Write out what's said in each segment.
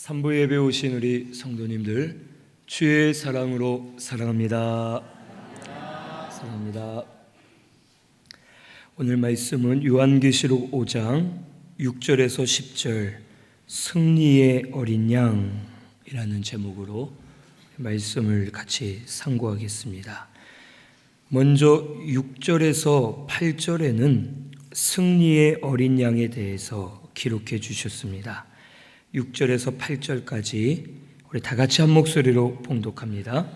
3부 예배 오신 우리 성도님들 주의 사랑으로 사랑합니다. 사랑합니다. 오늘 말씀은 요한계시록 5장 6절에서 10절 승리의 어린 양이라는 제목으로 말씀을 같이 상고하겠습니다. 먼저 6절에서 8절에는 승리의 어린 양에 대해서 기록해 주셨습니다. 6절에서 8절까지 우리 다 같이 한 목소리로 봉독합니다.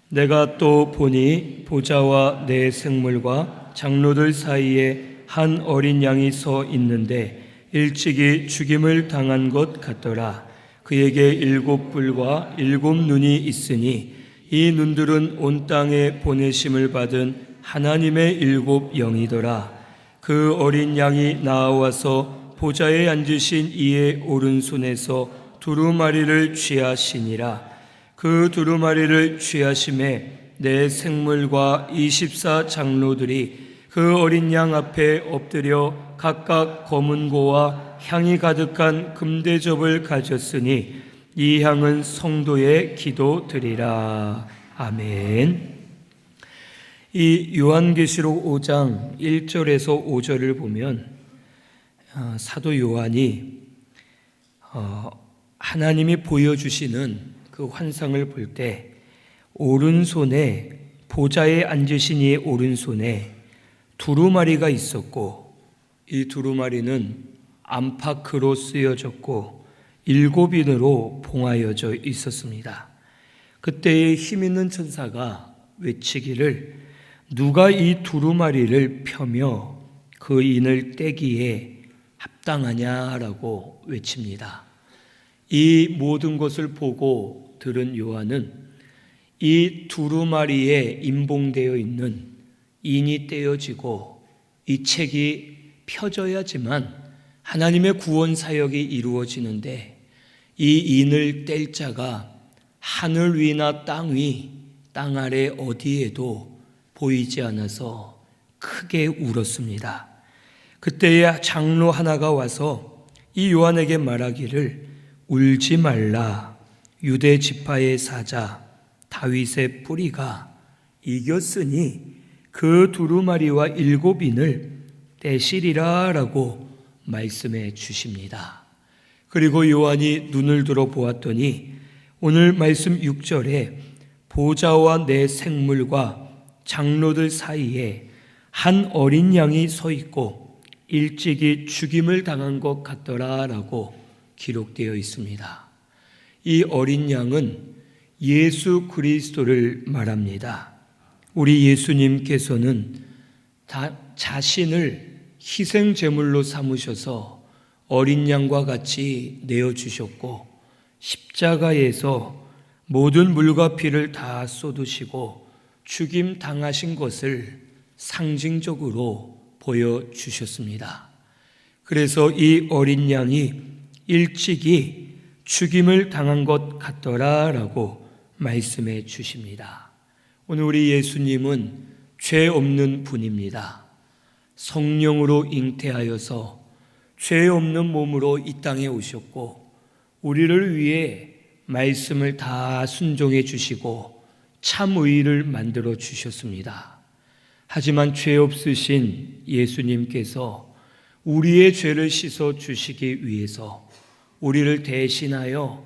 내가 또 보니 보좌와 내 생물과 장로들 사이에 한 어린 양이 서 있는데 일찍이 죽임을 당한 것 같더라. 그에게 7뿔과 7눈이 있으니 이 눈들은 온 땅에 보내심을 받은 하나님의 7 영이더라. 그 어린 양이 나와서 보좌에 앉으신 이의 오른손에서 두루마리를 취하시니라. 그 두루마리를 취하심에 내 생물과 24 장로들이 그 어린 양 앞에 엎드려 각각 검은 고와 향이 가득한 금대접을 가졌으니 이 향은 성도의 기도드리라. 아멘. 이 요한계시록 5장 1절에서 5절을 보면 사도 요한이 하나님이 보여주시는 그 환상을 볼 때 오른손에 보좌에 앉으신 이의 오른손에 두루마리가 있었고 이 두루마리는 안팎으로 쓰여졌고 7인으로 봉하여져 있었습니다. 그때의 힘있는 천사가 외치기를 누가 이 두루마리를 펴며 그 인을 떼기에 합당하냐라고 외칩니다. 이 모든 것을 보고 들은 요한은 이 두루마리에 임봉되어 있는 인이 떼어지고 이 책이 펴져야지만 하나님의 구원 사역이 이루어지는데 이 인을 뗄 자가 하늘 위나 땅 위, 땅 아래 어디에도 보이지 않아서 크게 울었습니다. 그때에 장로 하나가 와서 이 요한에게 말하기를 울지 말라. 유대 지파의 사자 다윗의 뿌리가 이겼으니 그 두루마리와 7인을 떼시리라 라고 말씀해 주십니다. 그리고 요한이 눈을 들어 보았더니 오늘 말씀 6절에 보좌와 내 생물과 장로들 사이에 한 어린 양이 서 있고 일찍이 죽임을 당한 것 같더라 라고 기록되어 있습니다. 이 어린 양은 예수 그리스도를 말합니다. 우리 예수님께서는 자신을 희생 제물로 삼으셔서 어린 양과 같이 내어주셨고 십자가에서 모든 물과 피를 다 쏟으시고 죽임 당하신 것을 상징적으로 보여주셨습니다. 그래서 이 어린 양이 일찍이 죽임을 당한 것 같더라 라고 말씀해 주십니다. 오늘 우리 예수님은 죄 없는 분입니다. 성령으로 잉태하여서 죄 없는 몸으로 이 땅에 오셨고 우리를 위해 말씀을 다 순종해 주시고 참 의를 만들어 주셨습니다. 하지만 죄 없으신 예수님께서 우리의 죄를 씻어 주시기 위해서 우리를 대신하여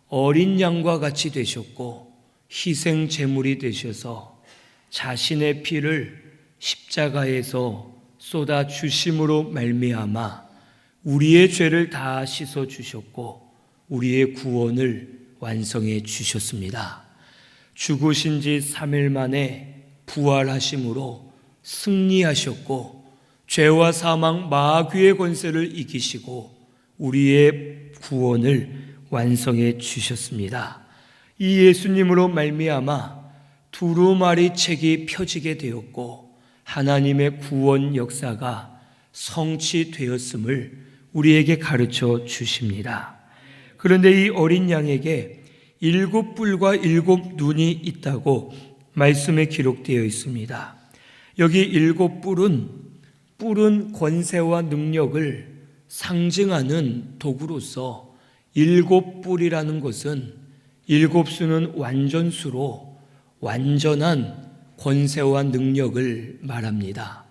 어린 양과 같이 되셨고 희생 제물이 되셔서 자신의 피를 십자가에서 쏟아 주심으로 말미암아 우리의 죄를 다 씻어 주셨고 우리의 구원을 완성해 주셨습니다. 죽으신 지 3일 만에 부활하심으로 승리하셨고 죄와 사망 마귀의 권세를 이기시고 우리의 구원을 완성해 주셨습니다. 이 예수님으로 말미암아 두루마리 책이 펴지게 되었고 하나님의 구원 역사가 성취되었음을 우리에게 가르쳐 주십니다. 그런데 이 어린 양에게 7뿔과 7눈이 있다고 말씀에 기록되어 있습니다. 여기 7뿔은 권세와 능력을 상징하는 도구로서 일곱 뿔이라는 것은 일곱 수는 완전수로 완전한 권세와 능력을 말합니다.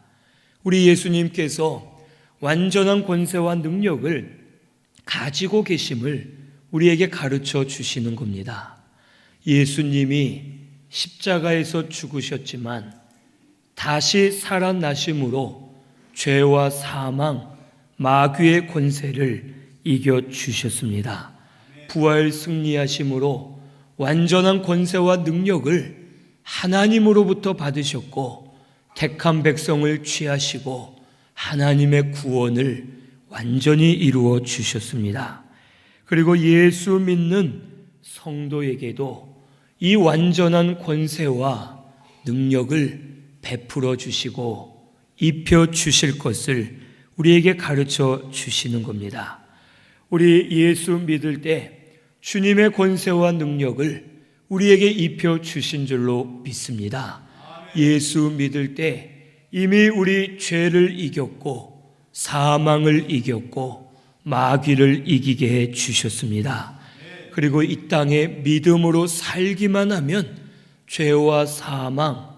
우리 예수님께서 완전한 권세와 능력을 가지고 계심을 우리에게 가르쳐 주시는 겁니다. 예수님이 십자가에서 죽으셨지만 다시 살아나심으로 죄와 사망, 마귀의 권세를 이겨주셨습니다. 부활 승리하심으로 완전한 권세와 능력을 하나님으로부터 받으셨고 택한 백성을 취하시고 하나님의 구원을 완전히 이루어 주셨습니다. 그리고 예수 믿는 성도에게도 이 완전한 권세와 능력을 베풀어 주시고 입혀 주실 것을 우리에게 가르쳐 주시는 겁니다. 우리 예수 믿을 때 주님의 권세와 능력을 우리에게 입혀 주신 줄로 믿습니다. 예수 믿을 때 이미 우리 죄를 이겼고 사망을 이겼고 마귀를 이기게 해 주셨습니다. 그리고 이 땅에 믿음으로 살기만 하면 죄와 사망,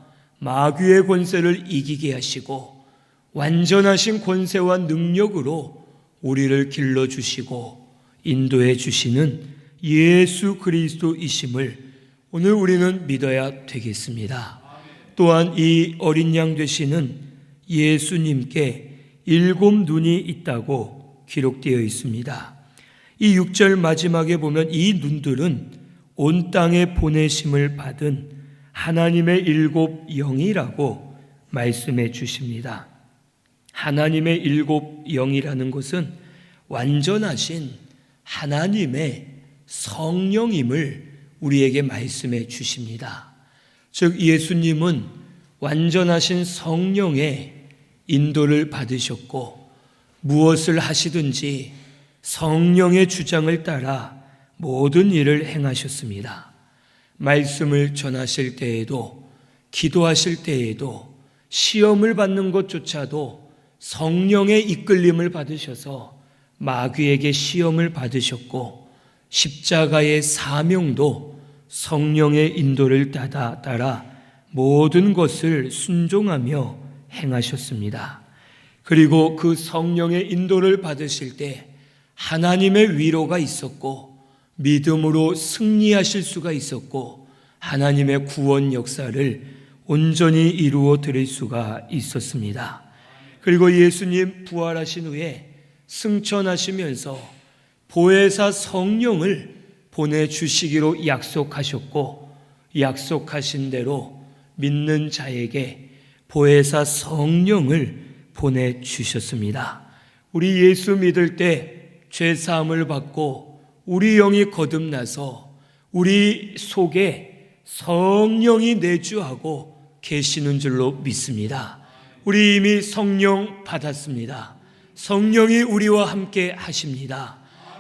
마귀의 권세를 이기게 하시고 완전하신 권세와 능력으로 우리를 길러주시고 인도해 주시는 예수 그리스도이심을 오늘 우리는 믿어야 되겠습니다. 또한 이 어린 양 되시는 예수님께 일곱 눈이 있다고 기록되어 있습니다. 이 6절 마지막에 보면 이 눈들은 온 땅에 보내심을 받은 하나님의 일곱 영이라고 말씀해 주십니다. 하나님의 일곱 영이라는 것은 완전하신 하나님의 성령임을 우리에게 말씀해 주십니다. 즉 예수님은 완전하신 성령의 인도를 받으셨고 무엇을 하시든지 성령의 주장을 따라 모든 일을 행하셨습니다. 말씀을 전하실 때에도 기도하실 때에도 시험을 받는 것조차도 성령의 이끌림을 받으셔서 마귀에게 시험을 받으셨고 십자가의 사명도 성령의 인도를 따라 모든 것을 순종하며 행하셨습니다. 그리고 그 성령의 인도를 받으실 때 하나님의 위로가 있었고 믿음으로 승리하실 수가 있었고 하나님의 구원 역사를 온전히 이루어 드릴 수가 있었습니다. 그리고 예수님 부활하신 후에 승천하시면서 보혜사 성령을 보내주시기로 약속하셨고 약속하신 대로 믿는 자에게 보혜사 성령을 보내주셨습니다. 우리 예수 믿을 때 죄사함을 받고 우리 영이 거듭나서 우리 속에 성령이 내주하고 계시는 줄로 믿습니다. 우리 이미 성령 받았습니다. 성령이 우리와 함께 하십니다.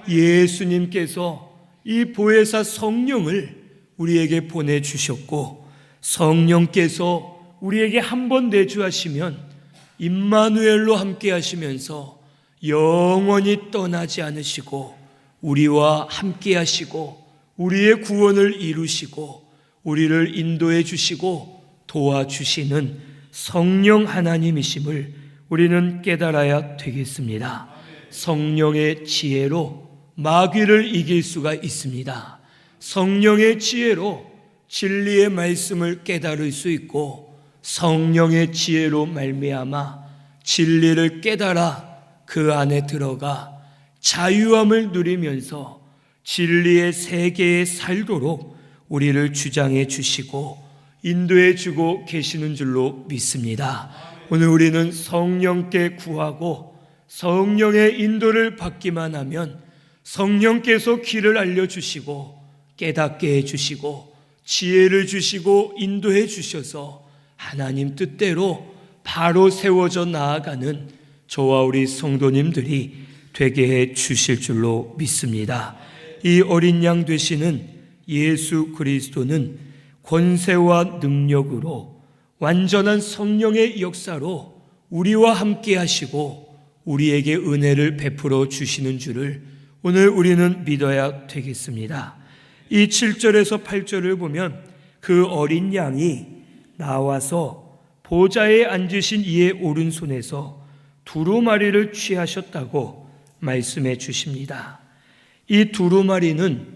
예수님께서 이 보혜사 성령을 우리에게 보내주셨고 성령께서 우리에게 한 번 내주하시면 임마누엘로 함께 하시면서 영원히 떠나지 않으시고 우리와 함께 하시고 우리의 구원을 이루시고 우리를 인도해 주시고 도와주시는 성령 하나님이심을 우리는 깨달아야 되겠습니다. 성령의 지혜로 마귀를 이길 수가 있습니다. 성령의 지혜로 진리의 말씀을 깨달을 수 있고 성령의 지혜로 말미암아 진리를 깨달아 그 안에 들어가 자유함을 누리면서 진리의 세계에 살도록 우리를 주장해 주시고 인도해 주고 계시는 줄로 믿습니다. 오늘 우리는 성령께 구하고 성령의 인도를 받기만 하면 성령께서 길을 알려주시고 깨닫게 해주시고 지혜를 주시고 인도해 주셔서 하나님 뜻대로 바로 세워져 나아가는 저와 우리 성도님들이 되게 해 주실 줄로 믿습니다. 이 어린 양 되시는 예수 그리스도는 권세와 능력으로 완전한 성령의 역사로 우리와 함께 하시고 우리에게 은혜를 베풀어 주시는 줄을 오늘 우리는 믿어야 되겠습니다. 이 7절에서 8절을 보면 그 어린 양이 나와서 보좌에 앉으신 이의 오른손에서 두루마리를 취하셨다고 말씀해 주십니다. 이 두루마리는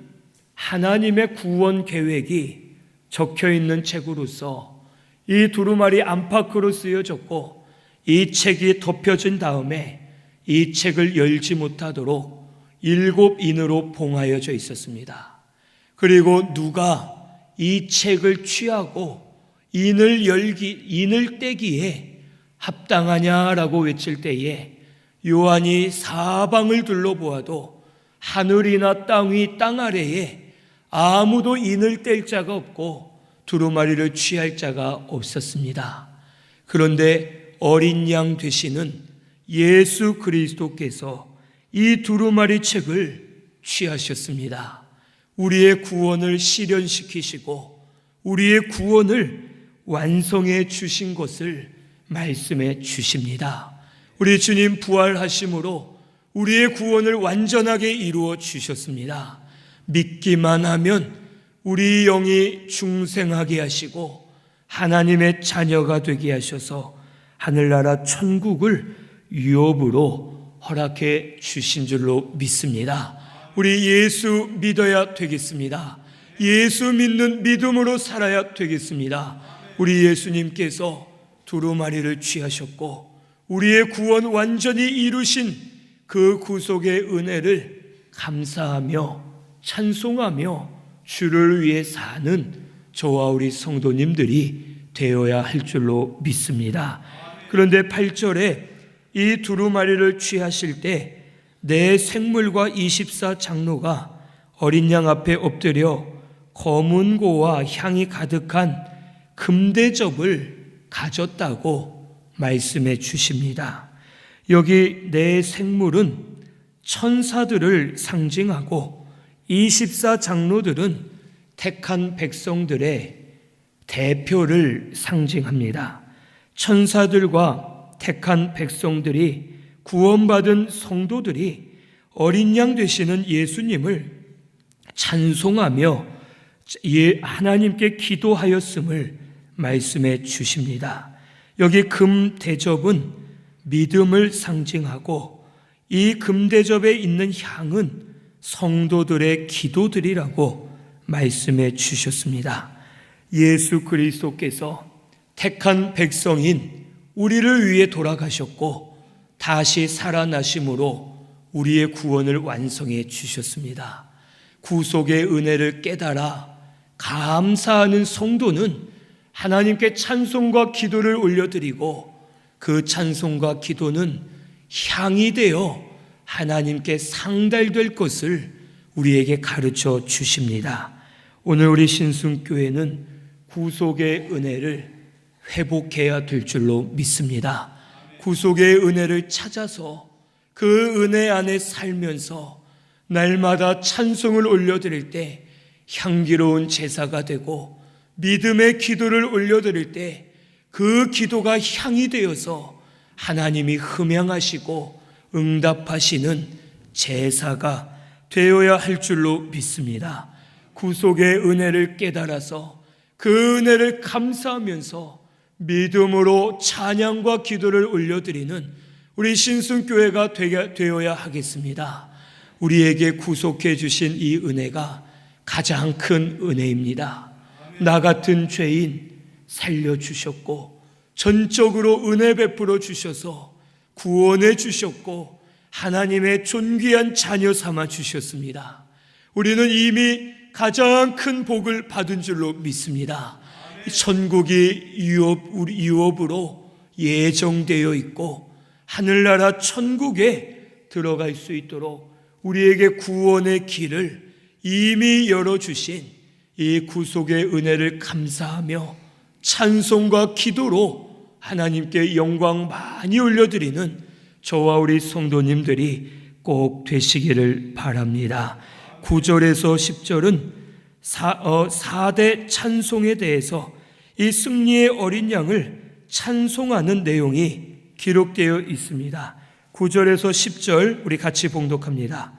하나님의 구원 계획이 적혀 있는 책으로서 이 두루마리 안팎으로 쓰여졌고, 이 책이 덮여진 다음에 이 책을 열지 못하도록 7인으로 봉하여져 있었습니다. 그리고 누가 이 책을 취하고 인을 떼기에 합당하냐라고 외칠 때에 요한이 사방을 둘러보아도 하늘이나 땅위 땅 아래에 아무도 인을 뗄 자가 없고 두루마리를 취할 자가 없었습니다. 그런데 어린 양 되시는 예수 그리스도께서 이 두루마리 책을 취하셨습니다. 우리의 구원을 실현시키시고 우리의 구원을 완성해 주신 것을 말씀해 주십니다. 우리 주님 부활하심으로 우리의 구원을 완전하게 이루어 주셨습니다. 믿기만 하면 우리 영이 중생하게 하시고 하나님의 자녀가 되게 하셔서 하늘나라 천국을 유업으로 허락해 주신 줄로 믿습니다. 우리 예수 믿어야 되겠습니다. 예수 믿는 믿음으로 살아야 되겠습니다. 우리 예수님께서 두루마리를 취하셨고 우리의 구원 완전히 이루신 그 구속의 은혜를 감사하며 찬송하며 주를 위해 사는 저와 우리 성도님들이 되어야 할 줄로 믿습니다. 그런데 8절에 이 두루마리를 취하실 때 내 생물과 24장로가 어린 양 앞에 엎드려 검은 고와 향이 가득한 금대접을 가졌다고 말씀해 주십니다. 여기 내 생물은 천사들을 상징하고 24장로들은 택한 백성들의 대표를 상징합니다. 천사들과 택한 백성들이 구원받은 성도들이 어린 양 되시는 예수님을 찬송하며 하나님께 기도하였음을 말씀해 주십니다. 여기 금 대접은 믿음을 상징하고 이 금 대접에 있는 향은 성도들의 기도들이라고 말씀해 주셨습니다. 예수 그리스도께서 택한 백성인 우리를 위해 돌아가셨고 다시 살아나심으로 우리의 구원을 완성해 주셨습니다. 구속의 은혜를 깨달아 감사하는 성도는 하나님께 찬송과 기도를 올려드리고 그 찬송과 기도는 향이 되어 하나님께 상달될 것을 우리에게 가르쳐 주십니다. 오늘 우리 신순교회는 구속의 은혜를 회복해야 될 줄로 믿습니다. 구속의 은혜를 찾아서 그 은혜 안에 살면서 날마다 찬송을 올려드릴 때 향기로운 제사가 되고 믿음의 기도를 올려드릴 때 그 기도가 향이 되어서 하나님이 흠양하시고 응답하시는 제사가 되어야 할 줄로 믿습니다. 구속의 은혜를 깨달아서 그 은혜를 감사하면서 믿음으로 찬양과 기도를 올려드리는 우리 신순교회가 되어야 하겠습니다. 우리에게 구속해 주신 이 은혜가 가장 큰 은혜입니다. 나 같은 죄인 살려주셨고 전적으로 은혜 베풀어 주셔서 구원해 주셨고 하나님의 존귀한 자녀 삼아 주셨습니다. 우리는 이미 가장 큰 복을 받은 줄로 믿습니다. 천국이 유업으로 예정되어 있고 하늘나라 천국에 들어갈 수 있도록 우리에게 구원의 길을 이미 열어주신 이 구속의 은혜를 감사하며 찬송과 기도로 하나님께 영광 많이 올려드리는 저와 우리 성도님들이 꼭 되시기를 바랍니다. 9절에서 10절은 4대 찬송에 대해서 이 승리의 어린 양을 찬송하는 내용이 기록되어 있습니다. 9절에서 10절 우리 같이 봉독합니다.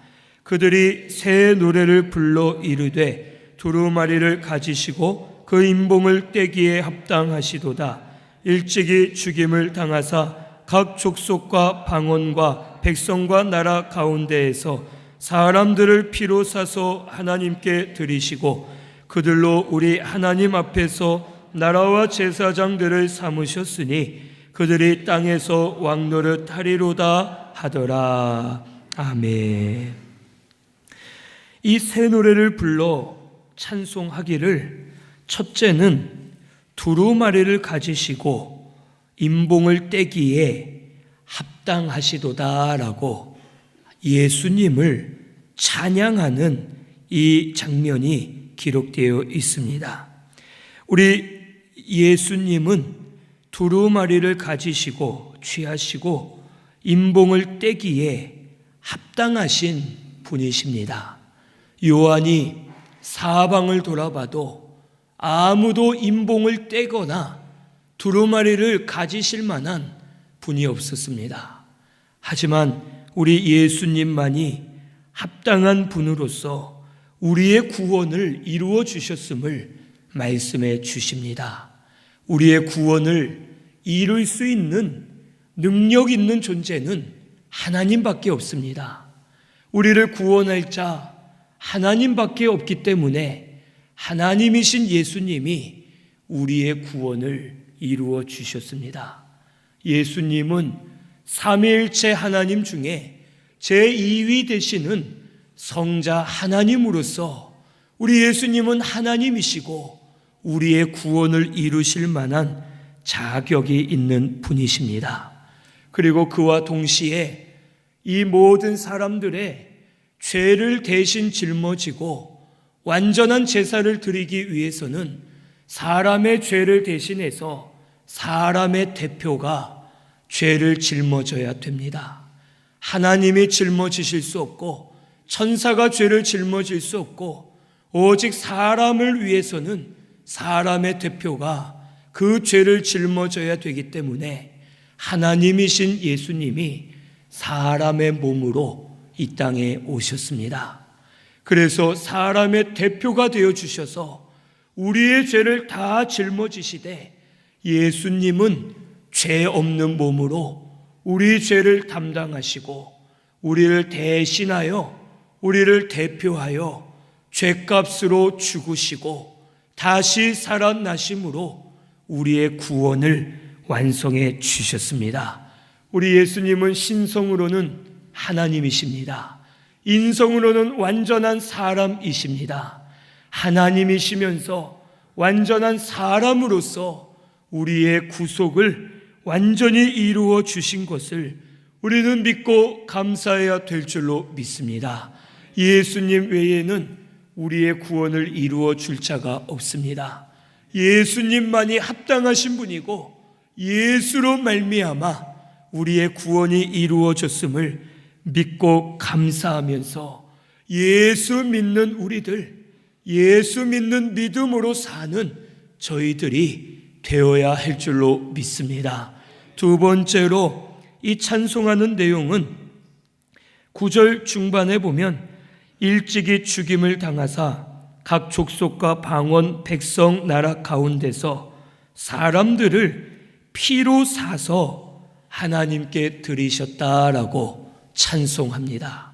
그들이 새 노래를 불러 이르되 두루마리를 가지시고 그 인봉을 떼기에 합당하시도다. 일찍이 죽임을 당하사 각 족속과 방언과 백성과 나라 가운데에서 사람들을 피로 사서 하나님께 드리시고 그들로 우리 하나님 앞에서 나라와 제사장들을 삼으셨으니 그들이 땅에서 왕노릇 하리로다 하더라. 아멘. 이 새 노래를 불러 찬송하기를 첫째는 두루마리를 가지시고 인봉을 떼기에 합당하시도다라고 예수님을 찬양하는 이 장면이 기록되어 있습니다. 우리 예수님은 두루마리를 가지시고 취하시고 인봉을 떼기에 합당하신 분이십니다. 요한이 사방을 돌아봐도 아무도 인봉을 떼거나 두루마리를 가지실 만한 분이 없었습니다. 하지만 우리 예수님만이 합당한 분으로서 우리의 구원을 이루어 주셨음을 말씀해 주십니다. 우리의 구원을 이룰 수 있는 능력 있는 존재는 하나님밖에 없습니다. 우리를 구원할 자 하나님밖에 없기 때문에 하나님이신 예수님이 우리의 구원을 이루어 주셨습니다. 예수님은 삼위일체 하나님 중에 제2위 되시는 성자 하나님으로서 우리 예수님은 하나님이시고 우리의 구원을 이루실 만한 자격이 있는 분이십니다. 그리고 그와 동시에 이 모든 사람들의 죄를 대신 짊어지고 완전한 제사를 드리기 위해서는 사람의 죄를 대신해서 사람의 대표가 죄를 짊어져야 됩니다. 하나님이 짊어지실 수 없고 천사가 죄를 짊어질 수 없고 오직 사람을 위해서는 사람의 대표가 그 죄를 짊어져야 되기 때문에 하나님이신 예수님이 사람의 몸으로 이 땅에 오셨습니다. 그래서 사람의 대표가 되어 주셔서 우리의 죄를 다 짊어지시되 예수님은 죄 없는 몸으로 우리 죄를 담당하시고 우리를 대신하여 우리를 대표하여 죄값으로 죽으시고 다시 살아나심으로 우리의 구원을 완성해 주셨습니다. 우리 예수님은 신성으로는 하나님이십니다. 인성으로는 완전한 사람이십니다. 하나님이시면서 완전한 사람으로서 우리의 구속을 완전히 이루어 주신 것을 우리는 믿고 감사해야 될 줄로 믿습니다. 예수님 외에는 우리의 구원을 이루어 줄 자가 없습니다. 예수님만이 합당하신 분이고 예수로 말미암아 우리의 구원이 이루어졌음을 믿고 감사하면서 예수 믿는 우리들, 예수 믿는 믿음으로 사는 저희들이 되어야 할 줄로 믿습니다. 두 번째로 이 찬송하는 내용은 9절 중반에 보면 일찍이 죽임을 당하사 각 족속과 방언, 백성, 나라 가운데서 사람들을 피로 사서 하나님께 드리셨다라고 찬송합니다.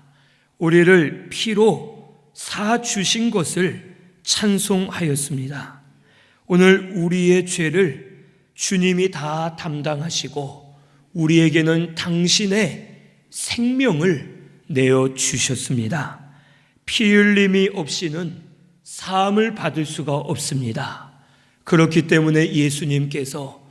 우리를 피로 사 주신 것을 찬송하였습니다. 오늘 우리의 죄를 주님이 다 담당하시고 우리에게는 당신의 생명을 내어 주셨습니다. 피 흘림이 없이는 사함을 받을 수가 없습니다. 그렇기 때문에 예수님께서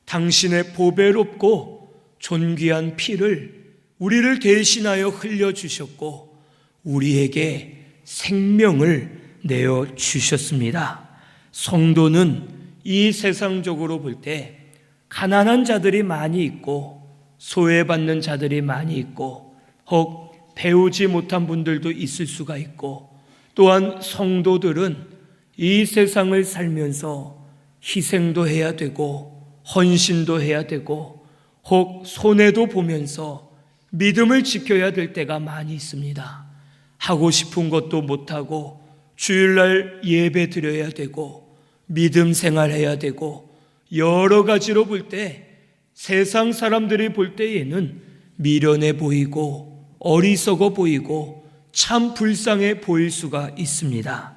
당신의 보배롭고 존귀한 피를 우리를 대신하여 흘려주셨고 우리에게 생명을 내어 주셨습니다. 성도는 이 세상적으로 볼 때 가난한 자들이 많이 있고 소외받는 자들이 많이 있고 혹 배우지 못한 분들도 있을 수가 있고 또한 성도들은 이 세상을 살면서 희생도 해야 되고 헌신도 해야 되고 혹 손해도 보면서 믿음을 지켜야 될 때가 많이 있습니다. 하고 싶은 것도 못하고 주일날 예배 드려야 되고 믿음 생활해야 되고 여러 가지로 볼 때 세상 사람들이 볼 때에는 미련해 보이고 어리석어 보이고 참 불쌍해 보일 수가 있습니다.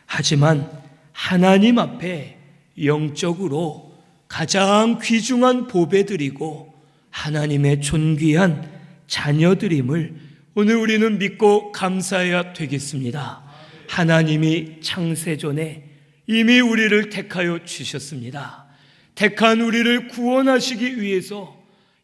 하지만 하나님 앞에 영적으로 가장 귀중한 보배들이고 하나님의 존귀한 자녀들임을 오늘 우리는 믿고 감사해야 되겠습니다. 하나님이 창세전에 이미 우리를 택하여 주셨습니다. 택한 우리를 구원하시기 위해서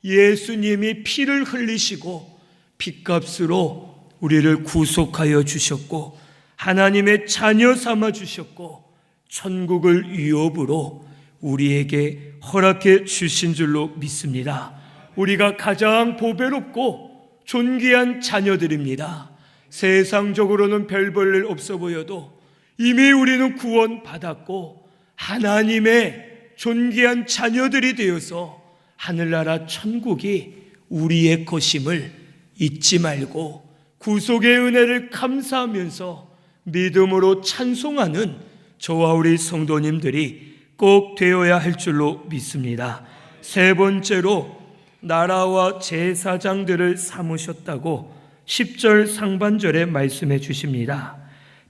예수님이 피를 흘리시고 핏값으로 우리를 구속하여 주셨고 하나님의 자녀 삼아 주셨고 천국을 유업으로 우리에게 허락해 주신 줄로 믿습니다. 우리가 가장 보배롭고 존귀한 자녀들입니다. 세상적으로는 별 볼 일 없어 보여도 이미 우리는 구원받았고 하나님의 존귀한 자녀들이 되어서 하늘나라 천국이 우리의 것임을 잊지 말고 구속의 은혜를 감사하면서 믿음으로 찬송하는 저와 우리 성도님들이 꼭 되어야 할 줄로 믿습니다. 세 번째로 나라와 제사장들을 삼으셨다고 10절 상반절에 말씀해 주십니다.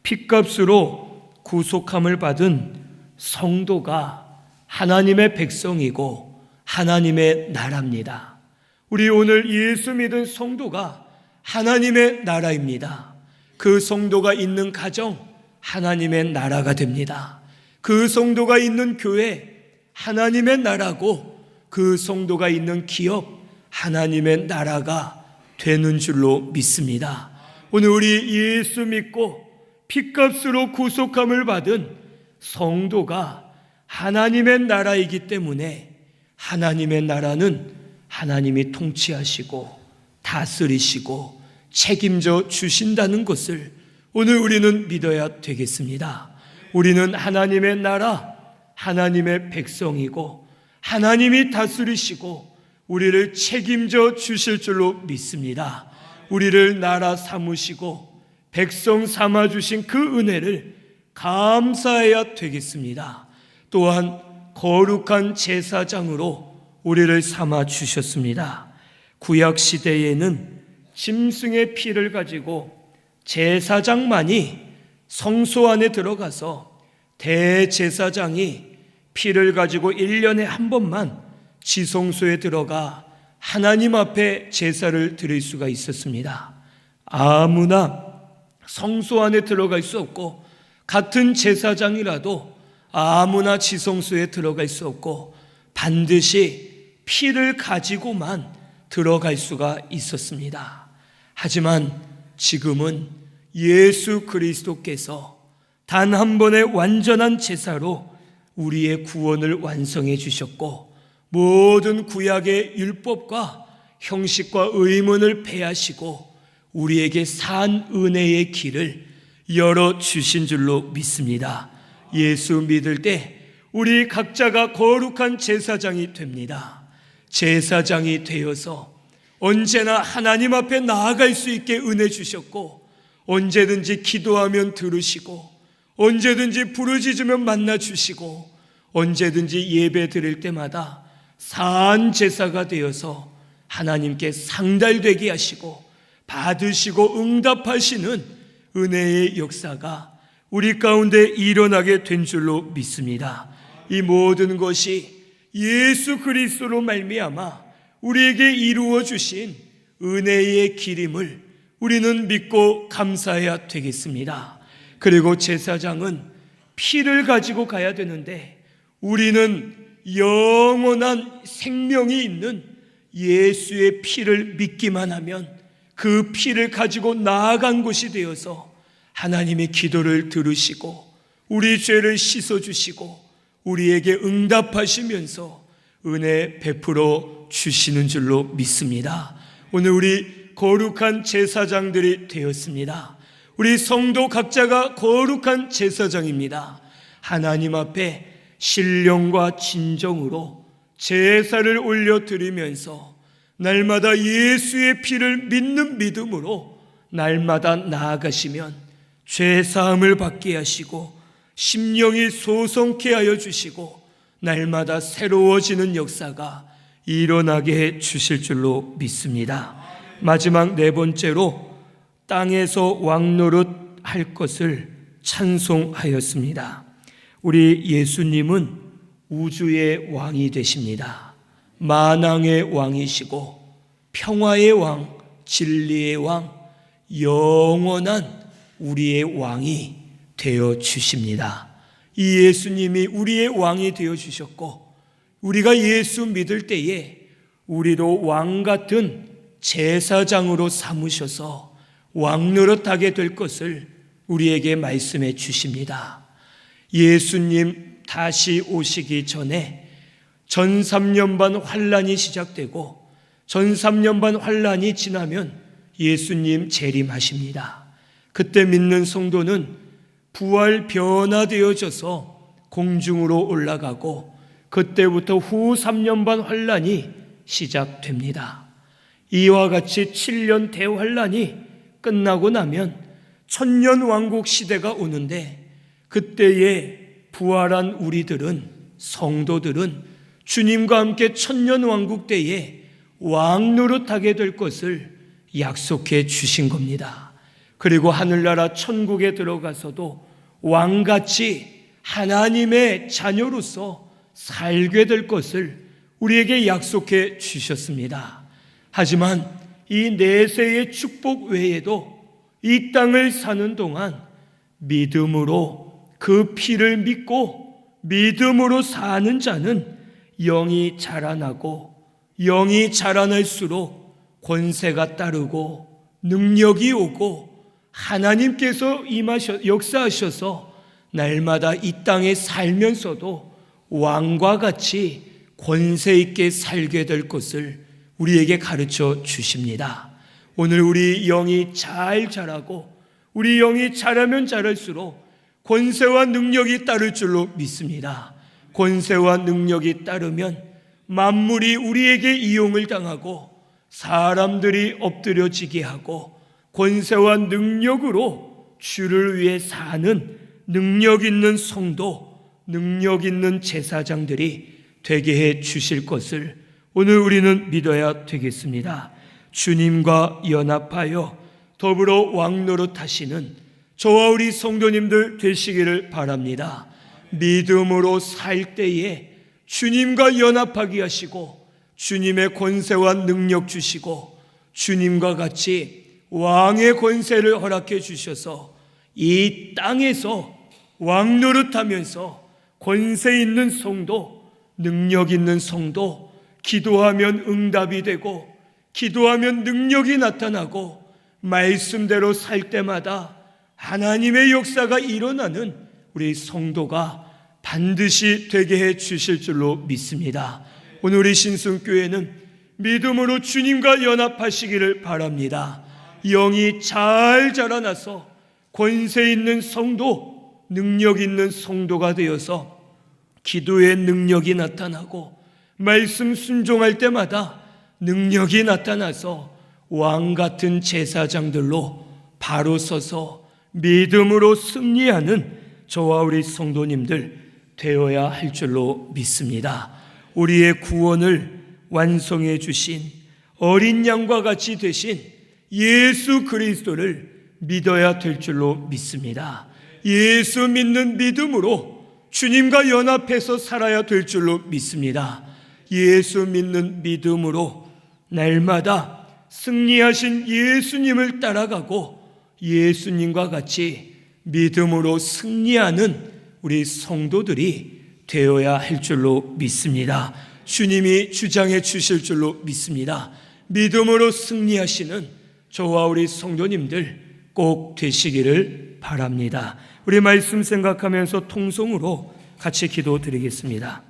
핏값으로 구속함을 받은 성도가 하나님의 백성이고 하나님의 나라입니다. 우리 오늘 예수 믿은 성도가 하나님의 나라입니다. 그 성도가 있는 가정 하나님의 나라가 됩니다. 그 성도가 있는 교회 하나님의 나라고 그 성도가 있는 기업 하나님의 나라가 되는 줄로 믿습니다. 오늘 우리 예수 믿고 핏값으로 구속함을 받은 성도가 하나님의 나라이기 때문에 하나님의 나라는 하나님이 통치하시고 다스리시고 책임져 주신다는 것을 오늘 우리는 믿어야 되겠습니다. 우리는 하나님의 나라, 하나님의 백성이고 하나님이 다스리시고 우리를 책임져 주실 줄로 믿습니다. 우리를 나라 삼으시고 백성 삼아 주신 그 은혜를 감사해야 되겠습니다. 또한 거룩한 제사장으로 우리를 삼아 주셨습니다. 구약 시대에는 짐승의 피를 가지고 제사장만이 성소 안에 들어가서 대제사장이 피를 가지고 1년에 한 번만 지성소에 들어가 하나님 앞에 제사를 드릴 수가 있었습니다. 아무나 성소 안에 들어갈 수 없고 같은 제사장이라도 아무나 지성소에 들어갈 수 없고 반드시 피를 가지고만 들어갈 수가 있었습니다. 하지만 지금은 예수 그리스도께서 단 한 번의 완전한 제사로 우리의 구원을 완성해 주셨고 모든 구약의 율법과 형식과 의문을 폐하시고 우리에게 산 은혜의 길을 열어주신 줄로 믿습니다. 예수 믿을 때 우리 각자가 거룩한 제사장이 됩니다. 제사장이 되어서 언제나 하나님 앞에 나아갈 수 있게 은혜 주셨고 언제든지 기도하면 들으시고 언제든지 부르짖으면 만나 주시고 언제든지 예배 드릴 때마다 산 제사가 되어서 하나님께 상달되게 하시고 받으시고 응답하시는 은혜의 역사가 우리 가운데 일어나게 된 줄로 믿습니다. 이 모든 것이 예수 그리스도로 말미암아 우리에게 이루어 주신 은혜의 길임을 우리는 믿고 감사해야 되겠습니다. 그리고 제사장은 피를 가지고 가야 되는데 우리는 영원한 생명이 있는 예수의 피를 믿기만 하면 그 피를 가지고 나아간 곳이 되어서 하나님의 기도를 들으시고 우리 죄를 씻어주시고 우리에게 응답하시면서 은혜 베풀어 주시는 줄로 믿습니다. 오늘 우리 거룩한 제사장들이 되었습니다. 우리 성도 각자가 거룩한 제사장입니다. 하나님 앞에 신령과 진정으로 제사를 올려드리면서 날마다 예수의 피를 믿는 믿음으로 날마다 나아가시면 죄사함을 받게 하시고 심령이 소성케 하여 주시고 날마다 새로워지는 역사가 일어나게 해 주실 줄로 믿습니다. 마지막 네 번째로 땅에서 왕노릇 할 것을 찬송하였습니다. 우리 예수님은 우주의 왕이 되십니다. 만왕의 왕이시고 평화의 왕, 진리의 왕, 영원한 우리의 왕이 되어 주십니다. 이 예수님이 우리의 왕이 되어 주셨고 우리가 예수 믿을 때에 우리도 왕 같은 제사장으로 삼으셔서 왕노릇하게 될 것을 우리에게 말씀해 주십니다. 예수님 다시 오시기 전에 전 3년 반 환란이 시작되고 전 3년 반 환란이 지나면 예수님 재림하십니다. 그때 믿는 성도는 부활 변화되어져서 공중으로 올라가고 그때부터 후 3년 반 환란이 시작됩니다. 이와 같이 7년 대환란이 끝나고 나면 천년왕국 시대가 오는데 그때에 부활한 우리들은 성도들은 주님과 함께 천년왕국 때에 왕노릇하게 될 것을 약속해 주신 겁니다. 그리고 하늘나라 천국에 들어가서도 왕같이 하나님의 자녀로서 살게 될 것을 우리에게 약속해 주셨습니다. 하지만 이 내세의 축복 외에도 이 땅을 사는 동안 믿음으로 그 피를 믿고 믿음으로 사는 자는 영이 자라나고 영이 자라날수록 권세가 따르고 능력이 오고 하나님께서 역사하셔서 날마다 이 땅에 살면서도 왕과 같이 권세 있게 살게 될 것을 우리에게 가르쳐 주십니다. 오늘 우리 영이 잘 자라고 우리 영이 자라면 자랄수록 권세와 능력이 따를 줄로 믿습니다. 권세와 능력이 따르면 만물이 우리에게 이용을 당하고 사람들이 엎드려지게 하고 권세와 능력으로 주를 위해 사는 능력 있는 성도, 능력 있는 제사장들이 되게 해 주실 것을 오늘 우리는 믿어야 되겠습니다. 주님과 연합하여 더불어 왕노릇 하시는 저와 우리 성도님들 되시기를 바랍니다. 믿음으로 살 때에 주님과 연합하게 하시고 주님의 권세와 능력 주시고 주님과 같이 왕의 권세를 허락해 주셔서 이 땅에서 왕노릇하면서 권세 있는 성도, 능력 있는 성도, 기도하면 응답이 되고 기도하면 능력이 나타나고 말씀대로 살 때마다 하나님의 역사가 일어나는 우리 성도가 반드시 되게 해 주실 줄로 믿습니다. 오늘 우리 신승교회는 믿음으로 주님과 연합하시기를 바랍니다. 영이 잘 자라나서 권세 있는 성도, 능력 있는 성도가 되어서 기도의 능력이 나타나고 말씀 순종할 때마다 능력이 나타나서 왕같은 제사장들로 바로 서서 믿음으로 승리하는 저와 우리 성도님들 되어야 할 줄로 믿습니다. 우리의 구원을 완성해 주신 어린 양과 같이 되신 예수 그리스도를 믿어야 될 줄로 믿습니다. 예수 믿는 믿음으로 주님과 연합해서 살아야 될 줄로 믿습니다. 예수 믿는 믿음으로 날마다 승리하신 예수님을 따라가고 예수님과 같이 믿음으로 승리하는 우리 성도들이 되어야 할 줄로 믿습니다. 주님이 주장해 주실 줄로 믿습니다. 믿음으로 승리하시는 저와 우리 성도님들 꼭 되시기를 바랍니다. 우리 말씀 생각하면서 통성으로 같이 기도드리겠습니다.